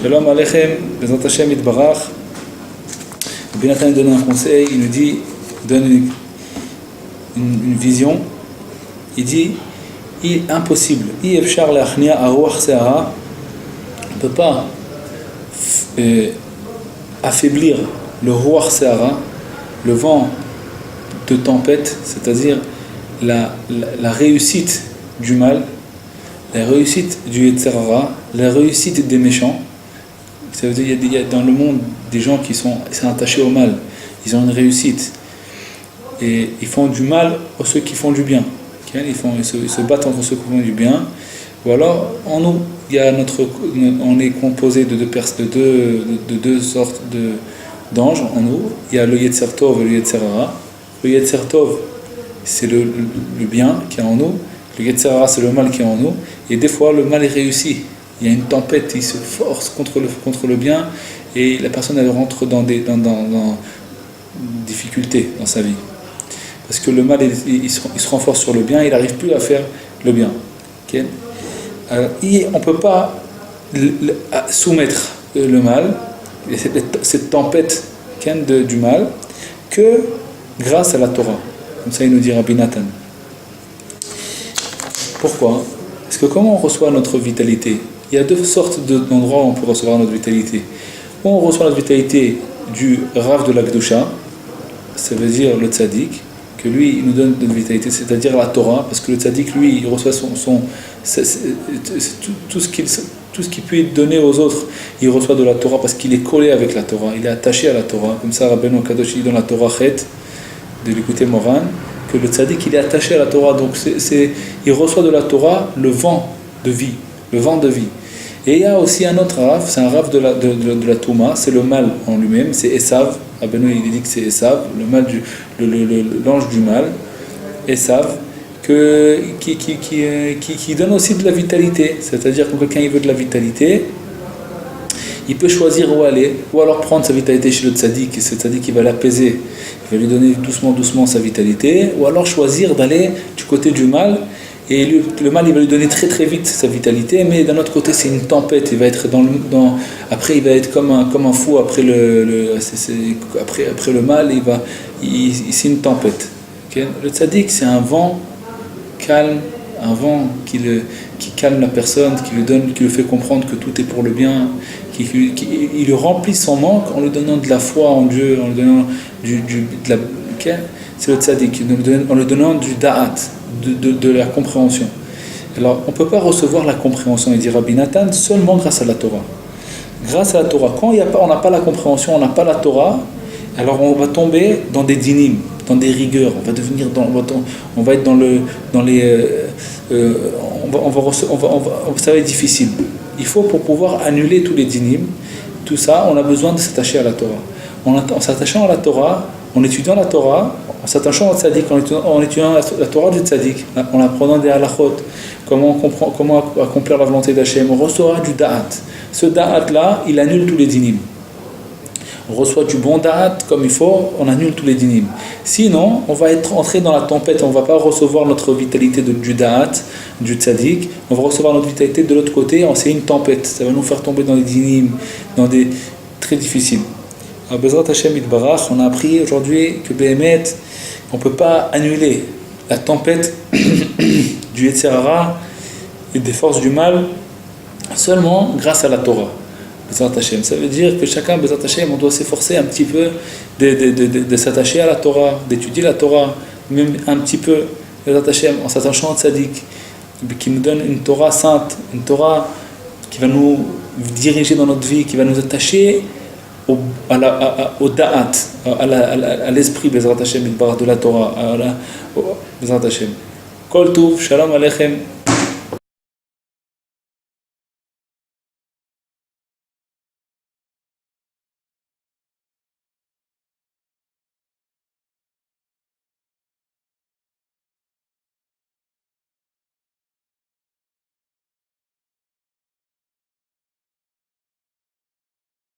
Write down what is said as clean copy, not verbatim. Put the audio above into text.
Shalom Aleichem, Bezrat Hashem Yitbarach. Rabbi Nathan donne un conseil, il nous dit, donne une vision. Il dit, il est impossible. On ne peut pas affaiblir le Ruach Sehara, le vent de tempête, c'est-à-dire la réussite du mal, la réussite du Yetzer Hara, la réussite des méchants. Ça veut dire qu'il y a dans le monde des gens qui sont attachés au mal, ils ont une réussite et ils font du mal aux ceux qui font du bien. Ils se battent entre ceux qui font du bien. Ou alors en nous, on est composé de deux sortes d'anges en nous. Il y a le Yetzer Tov et le Yetzer Hara. Le Yetzer Tov, c'est le bien qui est en nous. Le Yetzer Hara, c'est le mal qui est en nous. Et des fois, le mal est réussi. Il y a une tempête, il se force contre le bien et la personne elle rentre dans difficultés dans sa vie. Parce que le mal, il se renforce sur le bien, il n'arrive plus à faire le bien. Okay? Et on ne peut pas soumettre le mal, cette tempête du mal, que grâce à la Torah. Comme ça, il nous dit Rabbi Nathan. Pourquoi ? Parce que comment on reçoit notre vitalité ? Il y a deux sortes d'endroits où on peut recevoir notre vitalité. Ou on reçoit notre vitalité du Rav de la Kedusha, ça veut dire le tzaddik, que lui, il nous donne notre vitalité, c'est-à-dire la Torah, parce que le tzaddik, lui, il reçoit tout ce qu'il peut donner aux autres, il reçoit de la Torah parce qu'il est collé avec la Torah, il est attaché à la Torah. Comme ça, Rabbeinu Kadosh dit dans la Torah Chet, de l'écouter Moran, que le tzaddik, il est attaché à la Torah, donc il reçoit de la Torah le vent de vie, le vent de vie. Et il y a aussi un autre Rav, c'est un Rav de la Touma, c'est le mal en lui-même, c'est Esav. Rabbeinu il dit que c'est Esav, l'ange du mal, Esav, qui donne aussi de la vitalité. C'est-à-dire que quand quelqu'un il veut de la vitalité, il peut choisir où aller, ou alors prendre sa vitalité chez le tzaddik, et ce tzaddik il va l'apaiser, il va lui donner doucement sa vitalité, ou alors choisir d'aller du côté du mal. Et le mal, il va lui donner très très vite sa vitalité, mais d'un autre côté, c'est une tempête. Il va être après, il va être comme un fou après après le mal. C'est une tempête. Okay? Le tzaddik, c'est un vent calme, un vent qui calme la personne, qui lui fait comprendre que tout est pour le bien, il lui remplit son manque en lui donnant de la foi en Dieu, en lui donnant okay? C'est le tzaddik, en lui donnant du da'at. De la compréhension. Alors, on ne peut pas recevoir la compréhension, il dit Rabbi Nathan, seulement grâce à la Torah. Grâce à la Torah. Quand on n'a pas la compréhension, on n'a pas la Torah, alors on va tomber dans des dynimes, dans des rigueurs. On va devenir on va être ça va être difficile. Il faut, pour pouvoir annuler tous les dynimes, tout ça, on a besoin de s'attacher à la Torah. En s'attachant à la Torah, en étudiant la Torah, en s'attachant au tzaddik, en étudiant la Torah du tzaddik, en apprenant des halachot, comment accomplir la volonté d'Hachem, on reçoit du da'at. Ce da'at-là, il annule tous les dynimes. On reçoit du bon da'at comme il faut, on annule tous les dynimes. Sinon, on va être entré dans la tempête, on ne va pas recevoir notre vitalité du da'at, du tzaddik, on va recevoir notre vitalité de l'autre côté, c'est une tempête, ça va nous faire tomber dans les dynimes, dans des très difficiles. À Bezrat Hashem Yitbarach, on a appris aujourd'hui que Béhémet, on ne peut pas annuler la tempête du Yetzer Hara et des forces du mal seulement grâce à la Torah. Bezrat Hashem. Ça veut dire que chacun, Bezrat Hashem, on doit s'efforcer un petit peu de s'attacher à la Torah, d'étudier la Torah, même un petit peu, Bezrat Hashem, en s'attachant au tzaddik, qui nous donne une Torah sainte, une Torah qui va nous diriger dans notre vie, qui va nous attacher au da'at, à l'esprit Bezrat Hashem de la Torah, Bezrat Hashem. Kol Tuv, Shalom Aleichem.